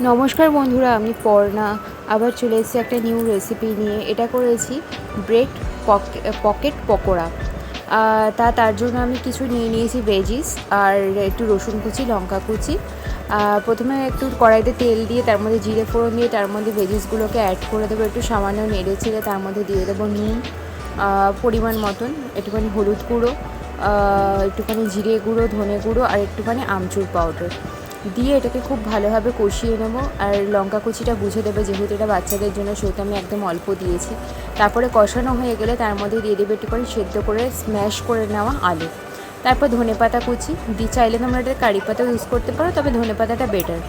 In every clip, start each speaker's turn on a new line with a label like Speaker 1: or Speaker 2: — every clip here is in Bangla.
Speaker 1: নমস্কার বন্ধুরা, আমি পর্ণা আবার চলে এসেছি একটা নিউ রেসিপি নিয়ে। এটা করেছি ব্রেড পকেট পকোড়া। তার জন্য আমি কিছু নিয়ে নিয়েছি ভেজিস আর একটু রসুন কুচি, লঙ্কা কুচি। প্রথমে একটু কড়াইতে তেল দিয়ে তার মধ্যে জিরে ফোড়ন দিয়ে তার মধ্যে ভেজিসগুলোকে অ্যাড করে দেবো। একটু সামান্য নেড়ে ছেড়ে তার মধ্যে দিয়ে দেবো নুন পরিমাণ মতন, একটুখানি হলুদ গুঁড়ো, একটুখানি জিরে গুঁড়ো, ধনে গুঁড়ো আর একটুখানি আমচুর পাউডার দিয়ে এটাকে খুব ভালোভাবে কষিয়ে নেব। আর লঙ্কা কুচিটা বুঝে দেবে, যেহেতু এটা বাচ্চাদের জন্য সেহেতু আমি একদম অল্প দিয়েছি। তারপরে কষানো হয়ে গেলে তার মধ্যে দিয়ে দেবে একটুখানি সেদ্ধ করে স্ম্যাশ করে নেওয়া আলু। তারপর ধনেপাতা কুচি চাইলে তোমরা এটা কারি পাতাও ইউজ করতে পারো, তবে ধনেপাতাটা বেটার।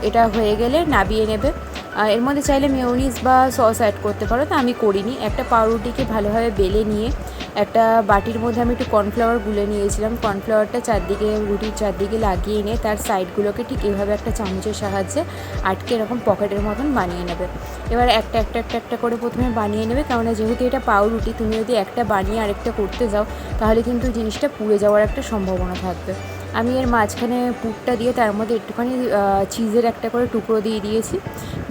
Speaker 1: এটা হয়ে গেলে নাবিয়ে নেবে। এর মধ্যে চাইলে মেয়োনিজ বা সস অ্যাড করতে পারো, তা আমি করিনি। একটা পাউরুটিকে ভালোভাবে বেলে নিয়ে একটা বাটির মধ্যে আমি একটু কর্নফ্লাওয়ার গুলে নিয়েছিলাম। কর্নফ্লাওয়ারটা রুটির চারদিকে লাগিয়ে নিয়ে তার সাইডগুলোকে ঠিক এভাবে একটা চামচের সাহায্যে আটকে এরকম পকেটের মতন বানিয়ে নেবে। এবার একটা করে প্রথমে বানিয়ে নেবে, কেননা যেহেতু এটা পাউরুটি, তুমি যদি একটা বানিয়ে আরেকটা করতে যাও তাহলে কিন্তু জিনিসটা পুড়ে যাওয়ার একটা সম্ভাবনা থাকবে। আমি এর মাঝখানে পুরটা দিয়ে তার মধ্যে একটুখানি চিজের একটা করে টুকরো দিয়ে দিয়েছি,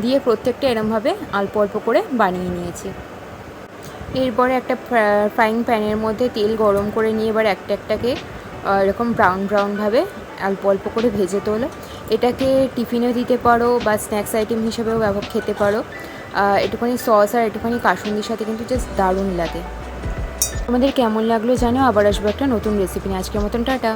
Speaker 1: দিয়ে প্রত্যেকটা এরমভাবে অল্প অল্প করে বানিয়ে নিয়েছি। এরপরে একটা ফ্রাইং প্যানের মধ্যে তেল গরম করে নিয়ে এবার একটাকে এরকম ব্রাউনভাবে অল্প অল্প করে ভেজে তোলো। এটাকে টিফিনে দিতে পারো বা স্ন্যাক্স আইটেম হিসেবেও খেতে পারো। একটুখানি সস আর একটুখানি কাসুন্দির সাথে কিন্তু জাস্ট দারুণ লাগে। তোমাদের কেমন লাগলো জানো। আবার আসবো একটা নতুন রেসিপি নিয়ে। আজকের মতন টাটা।